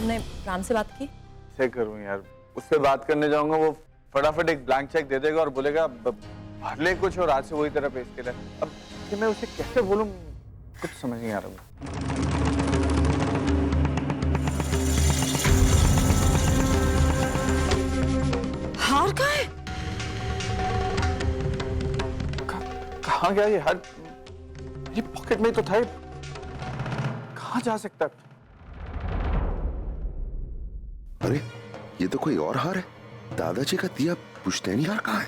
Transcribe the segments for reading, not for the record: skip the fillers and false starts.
तुमने राम से बात की? से करूं यार, उससे बात करने जाऊंगा वो फटाफट एक ब्लैंक चेक दे देगा और बोलेगा भर ले कुछ और आज से वही तरह पेश के लिए। अब कि मैं उसे कैसे बोलूं, कुछ समझ नहीं आ रहा मुझे। हार कहाँ है? कहाँ गया ये हार? ये पॉकेट में तो था, कहाँ जा सकता? अरे ये तो कोई और हार है। दादाजी का दिया पुश्तैनी हार कहाँ है?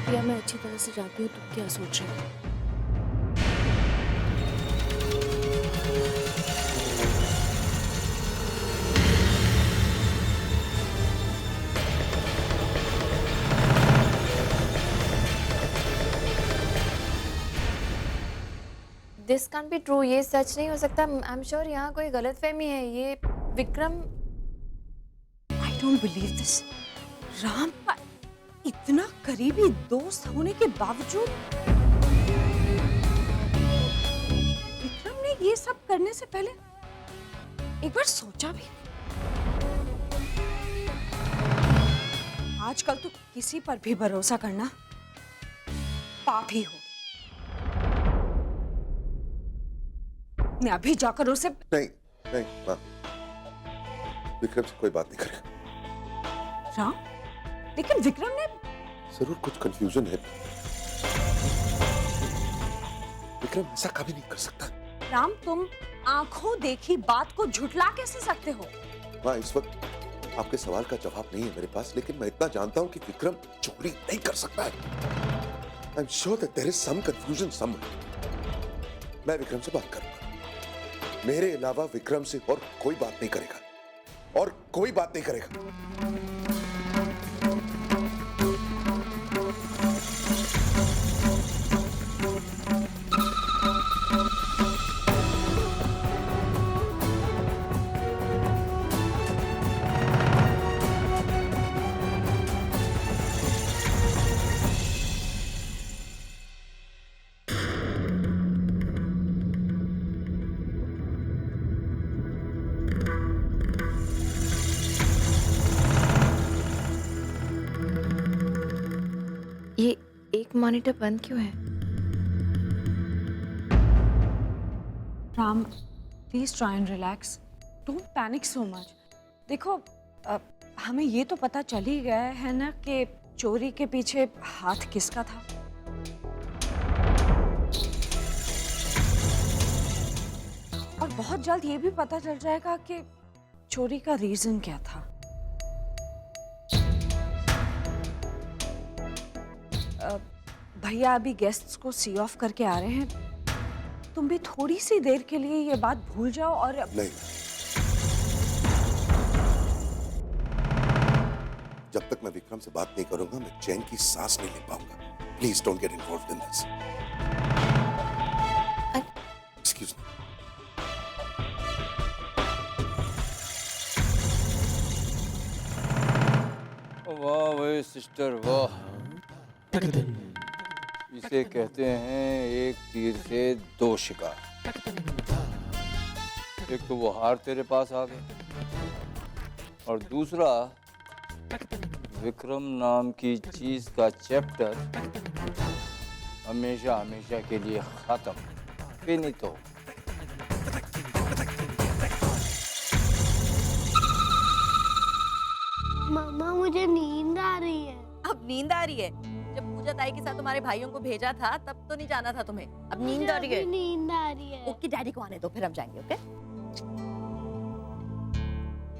प्रिया, मैं अच्छी तरह से जानती हूँ तुम क्या सोच रहे हो। दिस कैन बी ट्रू, ये सच नहीं हो सकता। आई एम श्योर यहाँ कोई गलतफहमी है। ये Vikram. I don't believe this. Ram इतना करीबी दोस्त होने के बावजूद विक्रम ने ये सब करने से पहले एक बार सोचा भी नहीं। आजकल तो किसी पर भी भरोसा करना पाप ही हो। मैं अभी जाकर उसे नहीं नहीं माँ, विक्रम से कोई बात नहीं करेगा। राम, लेकिन विक्रम ने जरूर कुछ कंफ्यूजन है। विक्रम ऐसा कभी नहीं कर सकता। राम, तुम आंखों देखी बात को झुठला कैसे सकते हो? माँ, इस वक्त आपके सवाल का जवाब नहीं है मेरे पास, लेकिन मैं इतना जानता हूँ कि विक्रम चोरी नहीं कर सकता है। I am sure that there is some confusion somewhere. मैं विक्रम से बात करूंगा। मेरे अलावा विक्रम से और कोई बात नहीं करेगा, और कोई बात नहीं करेगा। ये एक मॉनिटर बंद क्यों है? Ram, please try and relax. Don't panic so much. देखो, हमें ये तो पता चल ही गया है ना कि चोरी के पीछे हाथ किसका था। और बहुत जल्द ये भी पता चल जाएगा कि चोरी का रीजन क्या था। भैया अभी गेस्ट्स को सी ऑफ करके आ रहे हैं। तुम भी थोड़ी सी देर के लिए ये बात भूल जाओ और नहीं, जब तक मैं विक्रम से बात नहीं करूंगा मैं चैन की सांस नहीं ले पाऊंगा। Please don't get involved in this. Excuse me. वाह भाई सिस्टर, वाह। इसे कहते हैं एक तीर से दो शिकार। एक तो वो हार तेरे पास आ गए, और दूसरा विक्रम नाम की चीज का चैप्टर हमेशा हमेशा के लिए खत्म। फिनितो। मामा, मुझे नींद आ रही है। अब नींद आ रही है? जब पूजा ताई के साथ तुम्हारे भाइयों को भेजा था तब तो नहीं जाना था तुम्हें। अब नींद आ रही है? नींद आ रही है। ओके, डैडी को आने दो, फिर हम जाएंगे। ओके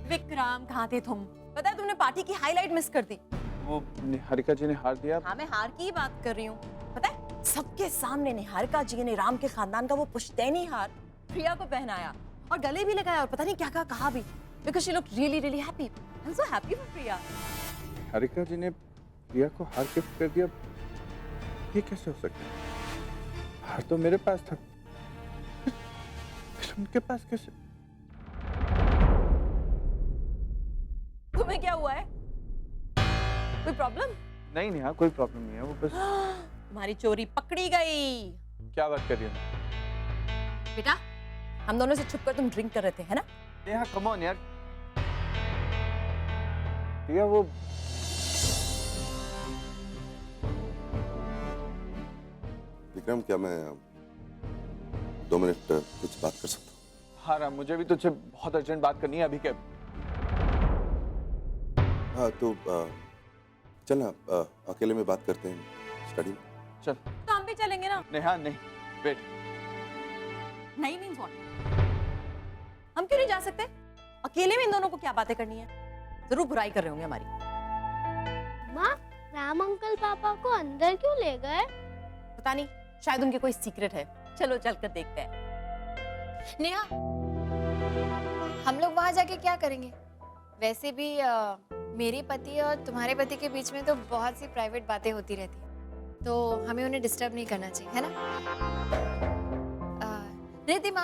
विक्रम, कहाँ थे तुम? पता है तुमने पार्टी की हाईलाइट मिस कर दी। वो निहारिका जी ने हार दिया। हाँ, मैं हार की ही बात कर रही हूँ। पता है सबके सामने निहारिका जी ने राम के खानदान का वो पुश्तैनी हार प्रिया को पहनाया और गले भी लगाया, और पता नहीं क्या क्या कहा भी। Because she looked really really happy. I am so happy for Priya. Niharika ji ने प्रिया को हार गिफ्ट कर दिया, ये कैसे हो सकता है? हार तो मेरे पास था, फिर उनके पास कैसे? तुम्हें क्या हुआ है? कोई प्रॉब्लम? नहीं नेहा, कोई प्रॉब्लम नहीं है, वो बस तुम्हारी चोरी पकड़ी गई। क्या बात कर रही हो? बेटा हम दोनों से छुप कर तुम ड्रिंक कर रहे थे है ना? नेहा कम ऑन यार। प्रिया वो विक्रम, क्या मैं 2 मिनट कुछ बात कर सकता हूँ? हाँ राम, मुझे भी तुझसे बहुत अर्जेंट बात करनी है अभी के। हाँ तो चल ना, अकेले में बात करते हैं स्टडी में। चल। तो हम भी चलेंगे ना। नेहा नहीं, वेट। नहीं मीन्स व्हाट? हम क्यों नहीं जा सकते? अकेले में इन दोनों को क्या बातें करनी है? जरूर बुराई कर रहे होंगे हमारी। माँ, राम अंकल पापा को अंदर क्यों ले गए? पता नहीं, शायद उनके कोई सीक्रेट है। चलो चलकर देखते हैं। नेहा, हम लोग वहां जाके क्या करेंगे? वैसे भी मेरे पति और तुम्हारे पति के बीच में तो बहुत सी प्राइवेट बातें होती रहती हैं, तो हमें उन्हें डिस्टर्ब नहीं करना चाहिए, है ना? रिद्धिमा,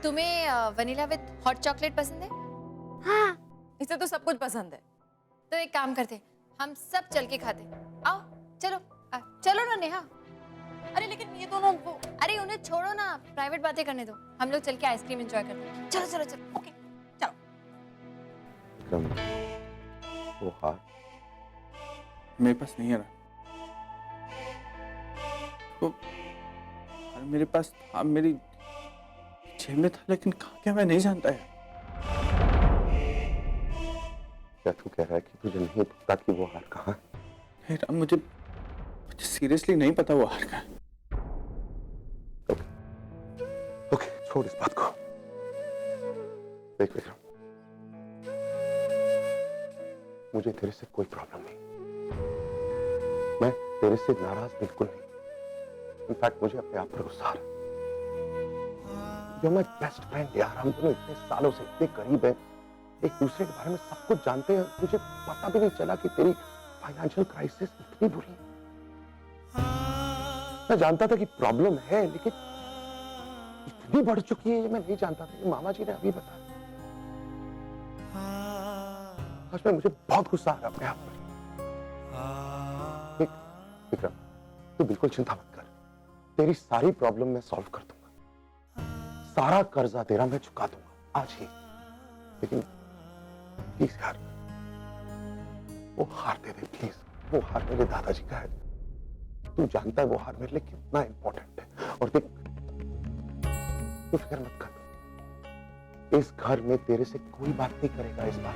तुम्हें वनीला विद हॉट चॉकलेट पसंद है? हाँ। इसे तो सब कुछ पसंद है। तो एक काम करते, हम सब चल के खाते। आओ चलो, चलो ना नेहा। अरे लेकिन ये दोनों वो अरे उन्हें छोड़ो ना, प्राइवेट बातें करने दो। हम लोग चल के आइसक्रीम एंजॉय करते हैं। चलो चलो चलो। ओके चलो। विक्रम, वो हार मेरे पास नहीं है ना। तो मेरे पास था, मेरी जेब में था, लेकिन कहाँ क्या मैं नहीं जानता है। क्या तू कह रहा है कि तुझे नहीं पता कि वो हार कहाँ है? नहीं राम, मुझे सीरियसली नहीं पता वो हार का है। ओके, छोड़ इस बात को। देख विक्रम, मुझे तेरे से कोई प्रॉब्लम नहीं। मैं तेरे से नाराज बिल्कुल नहीं। इनफैक्ट मुझे अपने आप पर गुस्सा आ रहा है। You're my best friend यार, हम दोनों इतने सालों से इतने करीब हैं, एक दूसरे के बारे में सब कुछ जानते हैं। मुझे पता भी नहीं चला कि तेरी फाइनेंशियल क्राइसिस इतनी बुरी है। मैं जानता था कि प्रॉब्लम है, लेकिन इतनी बढ़ चुकी है ये मैं नहीं जानता था। ये मामा जी ने अभी बताया। आज में मुझे बहुत गुस्सा आ रहा है अपने आप पर। देख विक्रम, तू बिल्कुल चिंता मत कर, तेरी सारी प्रॉब्लम मैं सॉल्व कर दूंगा। सारा कर्जा तेरा मैं चुका दूंगा आज ही। लेकिन प्लीज यार, वो हार दे दे प्लीज। वो हार मेरे दादाजी का है। तू जानता है वो हार मेरे लिए कितना इंपॉर्टेंट है। और देख, तू फिक्र मत कर, इस घर में तेरे से कोई बात नहीं करेगा इस बार।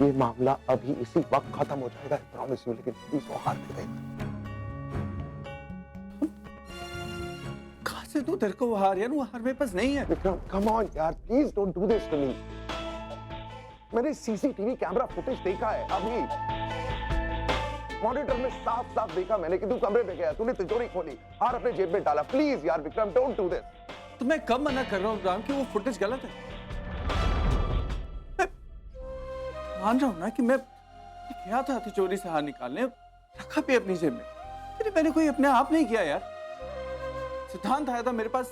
ये मामला अभी इसी वक्त खत्म हो जाएगा, आई प्रॉमिस यू। लेकिन प्लीज वो हार दे दे। कहाँ से तू तेरे को वो हार? यार वो हार मेरे पास नहीं है। विक्रम, कम ऑन यार, please don't do this to me. मैंने सीसीटीवी कैमरा फुटेज देखा है अभी। मॉनिटर में साफ साफ देखा मैंने कि तू कमरे में गया, तूने तिजोरी खोली, हार अपने जेब में डाला। प्लीज यार विक्रम, डोंट डू दिस। तो मैं कब मना कर रहा हूँ राम कि वो फुटेज गलत है? मैं मान रहा हूँ ना कि मैं गया था तिजोरी से हार निकालने, रखा भी अपनी जेब में, लेकिन मैंने कोई अपने आप नहीं किया यार। सिद्धांत आया था मेरे पास,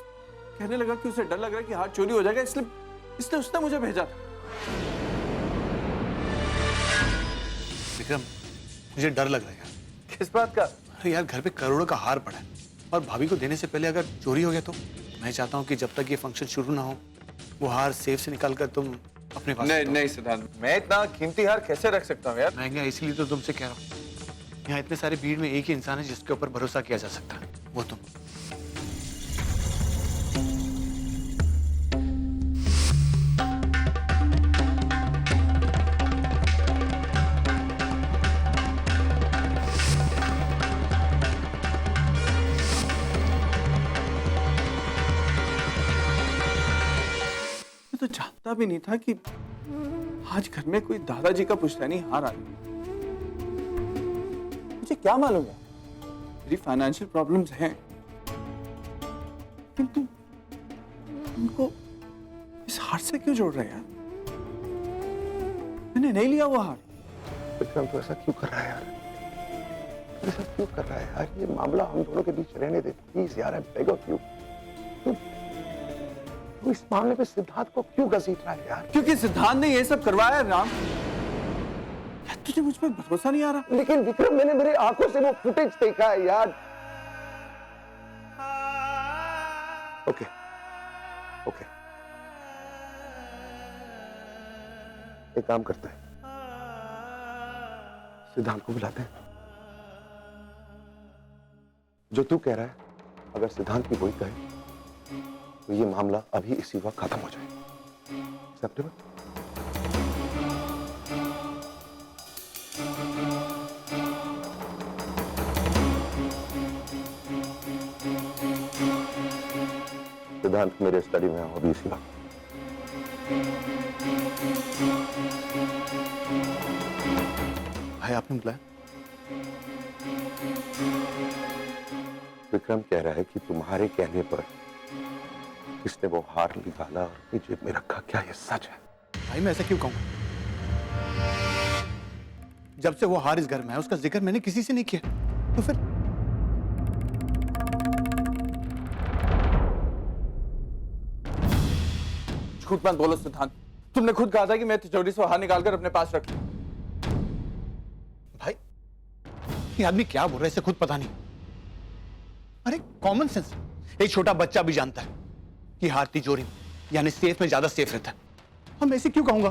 कहने लगा कि उसे डर लग रहा है कि हार चोरी हो जाएगा, इसलिए उसने मुझे भेजा था। विक्रम, मुझे डर लग रहा है यार। किस बात का? अरे यार, घर पे करोड़ों का हार पड़ा है और भाभी को देने से पहले अगर चोरी हो गया तो? मैं चाहता हूँ कि जब तक ये फंक्शन शुरू ना हो, वो हार सेफ से निकाल कर तुम अपने पास नहीं रखो। नहीं सिद्धांत, मैं इतना कीमती हार कैसे रख सकता हूँ यार? महंगा, इसलिए तो तुमसे कह रहा हूँ। यहाँ इतने सारे भीड़ में एक ही इंसान है जिसके ऊपर भरोसा किया जा सकता है, वो तुम। तो जानता भी नहीं था कि आज घर में कोई दादाजी का पुश्तैनी हार आ गया। मुझे क्या मालूम है, मेरी फाइनेंशियल प्रॉब्लम्स हैं, किंतु उनको इस हार से क्यों जोड़ रहे हैं यार? मैंने नहीं लिया वो हार। विक्रम, तू ऐसा क्यों कर रहा है यार? ऐसा क्यों कर रहा है यार? ये मामला हम दोनों के बीच रहने दे प्लीज यार, आई बेग ऑफ यू। तू इस मामले पे सिद्धार्थ को क्यों घसीट रहा है यार? क्योंकि सिद्धांत ने ये सब करवाया राम। यार तुझे मुझ पर भरोसा नहीं आ रहा? लेकिन विक्रम, मैंने मेरे आंखों से वो फुटेज देखा है यार। ओके ओके, एक काम करते हैं, सिद्धांत को बुलाते हैं। जो तू कह रहा है, अगर सिद्धांत भी वही कहे तो ये मामला अभी इसी वक्त खत्म हो जाए। एक्सेप्टेबल? सिद्धांत मेरे स्टडी में हो अभी इसी वक्त। भाई आपने बुलाया? विक्रम कह रहा है कि तुम्हारे कहने पर इसने वो हार निकाला और अपनी जेब में रखा। क्या ये सच है? भाई मैं ऐसा क्यों कहूंगा? जब से वो हार इस घर में है उसका जिक्र मैंने किसी से नहीं किया, तो फिर झूठ मत बोलो सिद्धांत, तुमने खुद कहा था कि मैं तिजोरी से हार निकालकर अपने पास रख लूं। भाई ये आदमी क्या बोल रहा है इसे खुद पता नहीं। अरे कॉमन सेंस, एक छोटा बच्चा भी जानता है कि हार तिजोरी यानी सेफ में ज्यादा सेफ रहता है। और मैं इसे क्यों कहूंगा?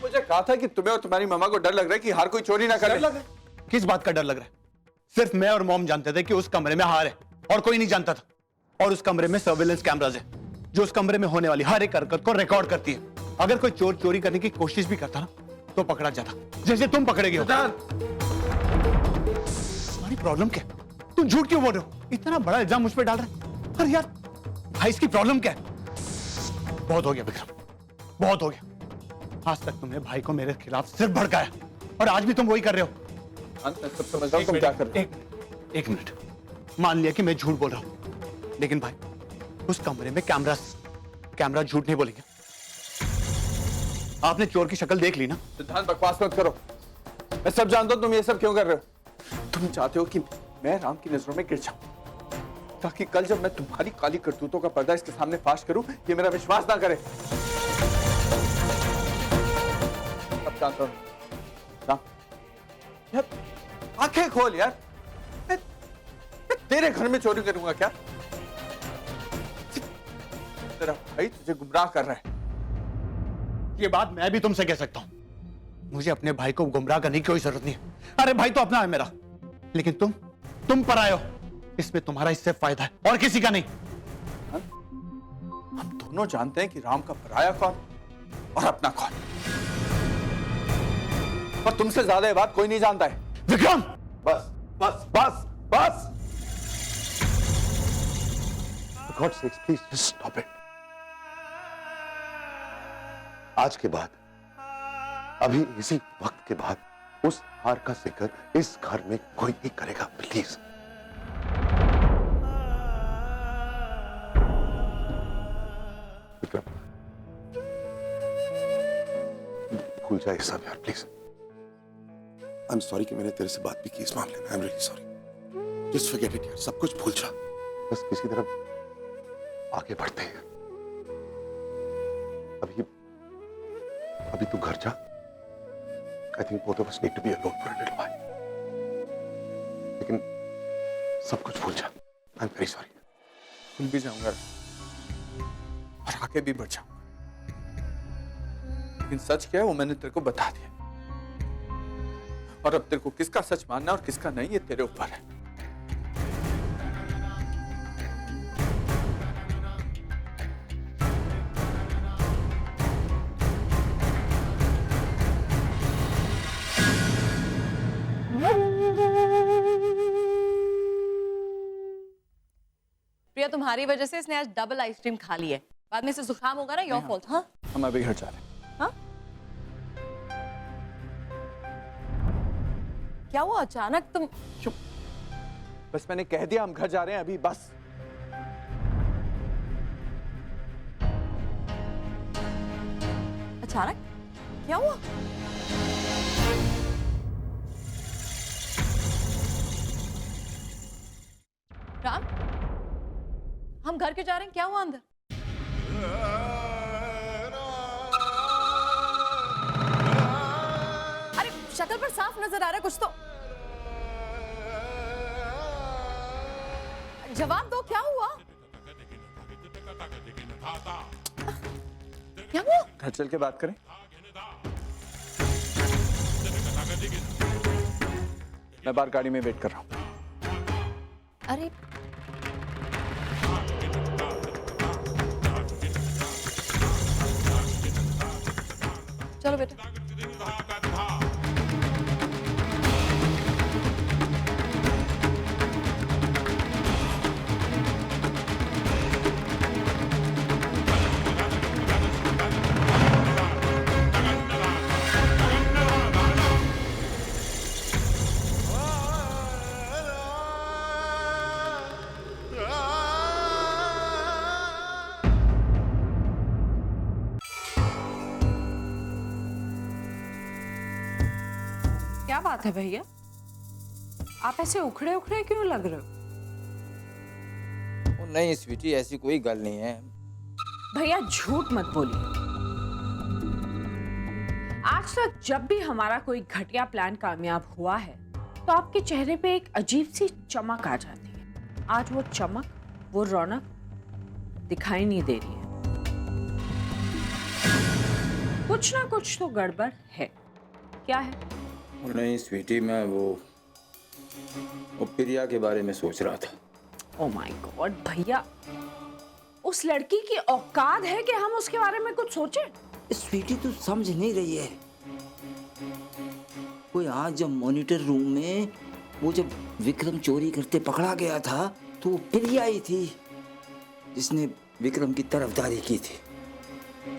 मुझे कहा था कि तुम्हें और तुम्हारी मम्मा को डर लग रहा है कि हार कोई चोरी ना करे। किस बात का डर लग रहा है? सिर्फ मैं और मॉम जानते थे कि उस कमरे में हार है और कोई नहीं जानता था। और उस कमरे में सर्विलेंस कैमराज है जो उस कमरे में होने वाली हर एक हरकत को रिकॉर्ड करती है। अगर कोई चोर चोरी करने की कोशिश भी करता ना तो पकड़ा जाता, जैसे तुम पकड़े गए हो। तुम्हारी प्रॉब्लम क्या है? तुम झूठ क्यों बोल रहे हो? इतना बड़ा इल्जाम मुझ पर डाल रहे हैं। अरे यार भाई इसकी प्रॉब्लम क्या है? बहुत हो गया विक्रम, बहुत हो गया। आज तक तुमने भाई को मेरे खिलाफ सिर्फ भड़काया और आज भी तुम वही कर रहे हो। मैं सब समझ रहा हूं तुम क्या कर रहे हो। एक मिनट, मान लिया कि मैं झूठ बोल रहा हूं, लेकिन भाई उस कमरे में कैमरा झूठ नहीं बोलेंगे। आपने चोर की शक्ल देख ली ना? सिद्धांत बकवास मत करो, मैं सब जानता हूं तुम ये सब क्यों कर रहे हो। तुम चाहते हो कि मैं राम की नजरों में गिर जाऊं ताकि कल जब मैं तुम्हारी काली करतूतों का पर्दा इसके सामने फाश करूं ये मेरा विश्वास ना करे। अब जानता हूं राम, यार आंखें खोल यार, मैं तेरे घर में चोरी करूंगा क्या? तेरा भाई तुझे गुमराह कर रहा है। ये बात मैं भी तुमसे कह सकता हूं। मुझे अपने भाई को गुमराह करने की कोई जरूरत नहीं है। अरे भाई तो अपना है मेरा, लेकिन तुम पराये हो। इसमें तुम्हारा इससे फायदा है और किसी का नहीं। हम दोनों जानते हैं कि राम का पराया कौन और अपना कौन, और तुमसे ज्यादा ये बात कोई नहीं जानता है। विक्रम बस बस बस बस, For God's sakes, please just stop it. आज के बाद, अभी इसी वक्त के बाद उस हार का जिक्र इस घर में कोई नहीं करेगा, प्लीज। विक्रम भूल जाए सब यार, प्लीज। आई एम सॉरी कि मैंने तेरे से बात भी की इस मामले में। I am really sorry. Just forget it यार, सब कुछ भूल जा। बस किसी तरह आगे बढ़ते हैं। अभी तू घर जा। I think both of us need to be alone for a little while. लेकिन सब कुछ भूल जा। I am very sorry. भूल भी जाऊंगा और आगे भी बढ़ जाऊंगा, लेकिन सच क्या है वो मैंने तेरे को बता दिया, और अब तेरे को किसका सच मानना और किसका नहीं ये तेरे ऊपर है। प्रिया तुम्हारी वजह से इसने आज डबल आइसक्रीम खा ली है, बाद में इसे जुकाम होगा ना, योर फॉल्ट। हाँ हम अभी घर जा रहे हैं। हाँ क्या हुआ अचानक तुम? चुप, बस मैंने कह दिया हम घर जा रहे हैं अभी, बस। अचानक क्या हुआ? राम हम घर के जा रहे हैं, क्या हुआ अंदर? अरे शक्ल पर साफ नजर आ रहा है कुछ तो, जवाब दो क्या हुआ? क्या वो? घर चल के बात करें? मैं बाहर गाड़ी में वेट कर रहा हूँ। अरे चलो बेटा। क्या बात है भैया, आप ऐसे उखड़े उखड़े क्यों लग रहे हो? वो नहीं स्वीटी, ऐसी कोई गल नहीं है। भैया झूठ मत बोलिए। आज तक जब भी हमारा कोई घटिया प्लान कामयाब हुआ है तो आपके चेहरे पे एक अजीब सी चमक आ जाती है। आज वो चमक, वो रौनक दिखाई नहीं दे रही है। कुछ ना कुछ तो गड़बड़ है। क्या है? वो नहीं स्वीटी, मैं वो प्रिया के बारे में सोच रहा था। ओह माय गॉड भैया, उस लड़की की औकात है कि हम उसके बारे में कुछ सोचें? स्वीटी तू समझ नहीं रही है। वो आज जब मॉनिटर रूम में वो जब विक्रम चोरी करते पकड़ा गया था तो वो प्रिया ही थी जिसने विक्रम की तरफदारी की थी।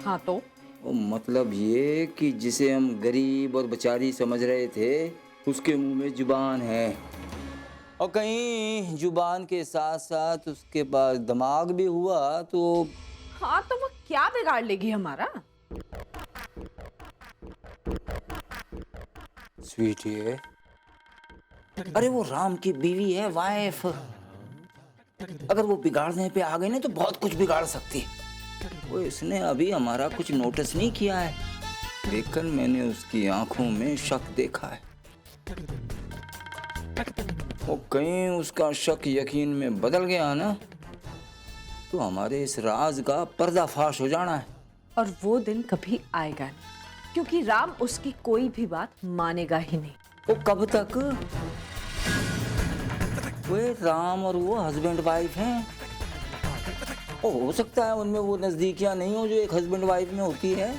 हाँ तो वो मतलब ये कि जिसे हम गरीब और बेचारी समझ रहे थे उसके मुंह में जुबान है, और कहीं जुबान के साथ साथ उसके पास दिमाग भी हुआ तो हाँ तो वो क्या बिगाड़ लेगी हमारा? स्वीटी है, अरे वो राम की बीवी है, वाइफ। अगर वो बिगाड़ने पे आ गई ना तो बहुत कुछ बिगाड़ सकती। वो इसने अभी हमारा कुछ नोटिस नहीं किया है, लेकिन मैंने उसकी आंखों में शक देखा है। वो कहीं उसका शक यकीन में बदल गया ना तो हमारे इस राज का पर्दाफाश हो जाना है। और वो दिन कभी आएगा नहीं, क्योंकि राम उसकी कोई भी बात मानेगा ही नहीं। वो कब तक? वो राम और वो हस्बैंड वाइफ हैं। हो सकता है उनमें वो नजदीकियां नहीं हो जो एक हस्बैंड वाइफ में होती है,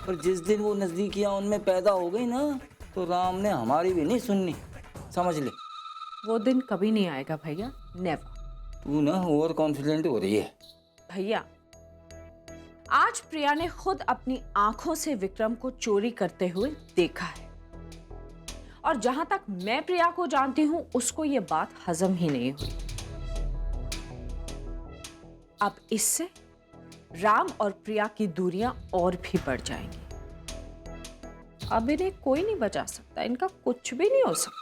पर जिस दिन वो नजदीकियां उनमें पैदा हो गई ना तो राम ने हमारी भी नहीं सुननी, समझ ले। वो दिन कभी नहीं आएगा भैया, नेवर। तू ना ओवर कॉन्फिडेंट हो रही है। भैया आज प्रिया ने खुद अपनी आंखों से विक्रम को चोरी करते हुए देखा है, और जहां तक मैं प्रिया को जानती हूं उसको ये बात हजम ही नहीं हुई। अब इससे राम और प्रिया की दूरियां और भी बढ़ जाएंगी। अब इन्हें कोई नहीं बचा सकता, इनका कुछ भी नहीं हो सकता।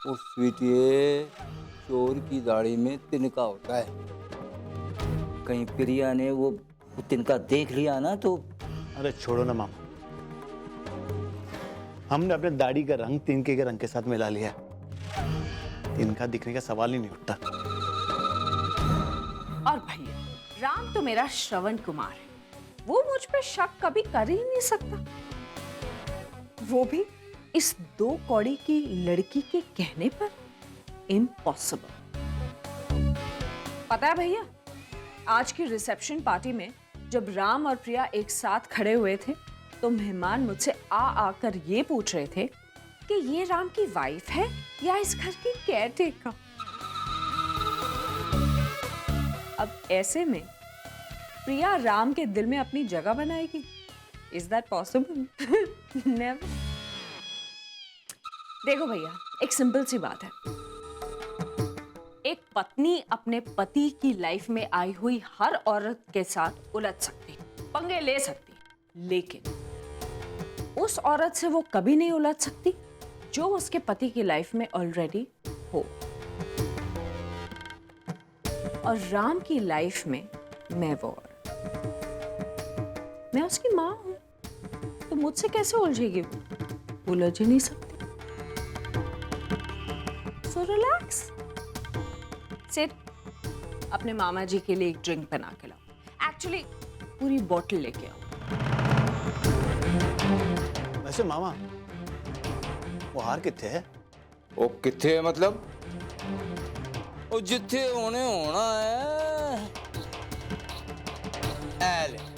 वो स्वीटी, चोर की दाढ़ी में तिनका होता है। कहीं प्रिया ने वो तिनका देख लिया ना तो अरे छोड़ो ना मामा, हमने अपने दाढ़ी का रंग तिनके के रंग के साथ मिला लिया। तिनका दिखने का सवाल ही नहीं उठता। और भैया राम तो मेरा श्रवण कुमार है, वो मुझ पे शक कभी कर ही नहीं सकता, वो भी इस 2 कौड़ी की लड़की के कहने पर। इम्पॉसिबल। पता है भैया, आज की रिसेप्शन पार्टी में जब राम और प्रिया एक साथ खड़े हुए थे तो मेहमान मुझसे आकर ये पूछ रहे थे कि ये राम की वाइफ है या इस घर की केयरटेकर। अब ऐसे में प्रिया राम के दिल में अपनी जगह बनाएगी? Is that possible? नेवर। देखो भैया, एक सिंपल सी बात है, एक पत्नी अपने पति की लाइफ में आई हुई हर औरत के साथ उलझ सकती, पंगे ले सकती, लेकिन उस औरत से वो कभी नहीं उलझ सकती जो उसके पति की लाइफ में ऑलरेडी हो। और राम की लाइफ में मैं वो औरत, मैं उसकी माँ हूं, तो मुझसे कैसे उलझेगी वो? उलझ ही नहीं सकती। सो रिलैक्स, सिट, अपने मामा जी के लिए एक ड्रिंक बना के लाओ। एक्चुअली पूरी बॉटल लेके आओ। वैसे मामा वो हार कितने है? वो किथे है मतलब? वो जिथे होने होना है। ऐ ले।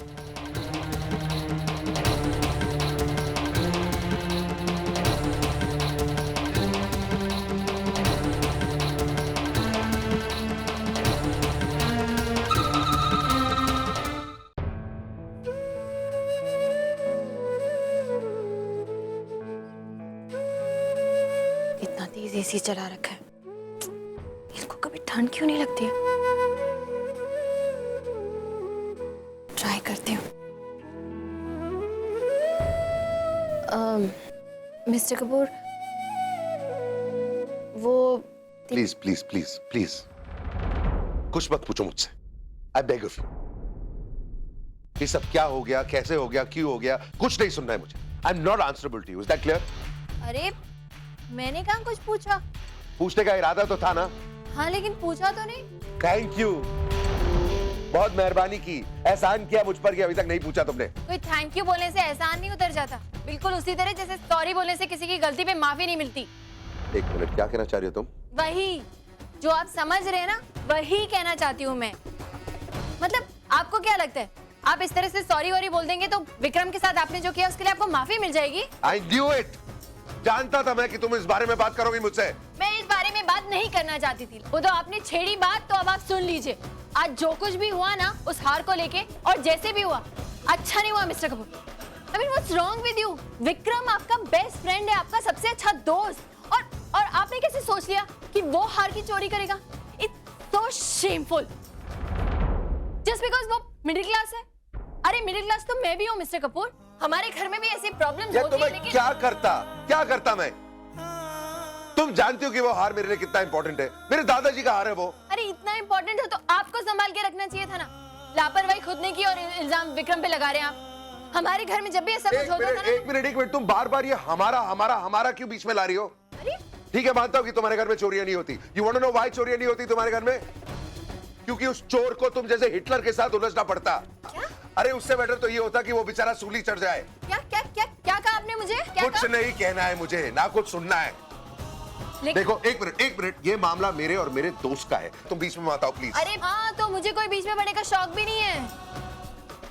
इतना तेज एसी चला रखा है, इनको कभी ठंड क्यों नहीं लगती है? ट्राई करती हूँ। मिस्टर कपूर, वो प्लीज प्लीज प्लीज प्लीज कुछ मत पूछो मुझसे। I beg of you. ये सब क्या हो गया, कैसे हो गया, क्यों हो गया, कुछ नहीं सुनना है मुझे। I am not answerable to you. Is that clear? अरे मैंने कहाँ कुछ पूछा? पूछने का इरादा तो था ना? हाँ लेकिन पूछा तो नहीं। थैंक यू, बहुत मेहरबानी की, एहसान किया मुझ पर कि अभी तक नहीं पूछा तुमने। कोई थैंक यू बोलने से एहसान नहीं उतर जाता, बिल्कुल उसी तरह जैसे सॉरी बोलने से किसी की गलती पे माफी नहीं मिलती। एक मिनट, क्या कहना चाह रही हो तुम? वही जो आप समझ रहे हैं ना, वही कहना चाहती हूँ मैं। मतलब आपको क्या लगता है आप इस तरह से सॉरी वॉरी बोल देंगे तो विक्रम के साथ आपने जो किया उसके लिए आपको माफी मिल जाएगी? I knew it. जानता था मैं कि तुम इस बारे में बात करोगी मुझसे। मैं इस बारे में बात नहीं करना चाहती थी, वो तो आपने छेड़ी बात, तो अब आप सुन लीजिए। आज जो कुछ भी हुआ ना उस हार को लेके, और जैसे भी हुआ अच्छा नहीं हुआ mister Kapoor. I mean, what's wrong with you? Vikram आपका बेस्ट फ्रेंड है, आपका सबसे अच्छा दोस्त, और आपने कैसे सोच लिया कि वो हार की चोरी करेगा? It's so shameful. Just because वो मिडिल क्लास है। अरे मिडिल क्लास तो मैं भी हूँ मिस्टर कपूर, हमारे घर में भी ऐसी प्रॉब्लम्स ये होती तो है, मैं लेकिन क्या करता मैं? तुम जानती हो कि वो हार मेरे लिए कितना इंपॉर्टेंट है। मेरे दादाजी का हार है वो। अरे इतना इंपॉर्टेंट हो तो आपको संभाल के रखना चाहिए था ना। लापरवाही खुद ने की और इल्जाम विक्रम पे लगा रहे हैं आप। हमारे घर में जब भी ऐसा कुछ होता था ना। एक मिनट, तुम बार बार ये हमारा क्यों बीच में ला रही हो? अरे ठीक है, मानता हूँ कि तुम्हारे घर में चोरियां नहीं होती। You want to know why चोरियां नहीं होती तुम्हारे घर में? क्योंकि उस चोर को तुम जैसे हिटलर के साथ उलझना पड़ता। क्या? अरे उससे बेटर तो ये होता कि वो बेचारा सूली चढ़ जाए। क्या क्या क्या क्या कहा आपने मुझे? क्या कुछ कहा? नहीं कहना है मुझे, ना कुछ सुनना है। देखो एक मिनट, ये मामला मेरे और मेरे दोस्त का है, तुम बीच में मत आओ प्लीज। अरे हाँ, तो मुझे कोई बीच में पड़ने का शौक भी नहीं है।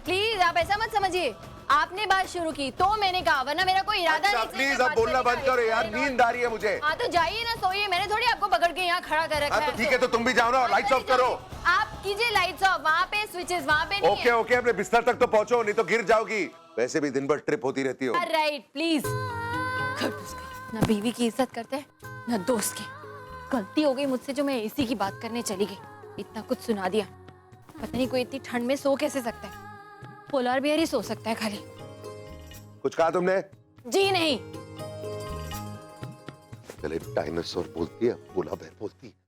प्लीज आप ऐसा मत समझिए, आपने बात शुरू की तो मैंने कहा, वरना मेरा कोई इरादा अच्छा, नहीं था प्लीज बात अब बोलना करने बंद का। करो यार, नींद आ रही है मुझे। हाँ तो जाइए ना, सोइए। मैंने थोड़ी आपको पकड़ के यहाँ खड़ा कर रखा हाँ है। तो ठीक है, तो तुम भी जाओ ना और लाइट्स ऑफ करो। आप कीजिए लाइट्स ऑफ, वहाँ पे स्विचेस वहाँ पे नहीं है। ओके, अपने बिस्तर तक तो पहुंचो, नहीं तो गिर जाओगी। वैसे भी दिन भर ट्रिप होती रहती हो। Right, please. ना बीवी की इज्जत करते हैं ना दोस्त की। गलती हो गई मुझसे जो मैं एसी की बात करने चली गई, इतना कुछ सुना दिया। पता नहीं कोई इतनी ठंड में सो कैसे सकता है। पोलार बियर ही सो सकता है खाली। कुछ कहा तुमने? जी नहीं। पहले डायनासोर बोलती है, पोला बेर बोलती है।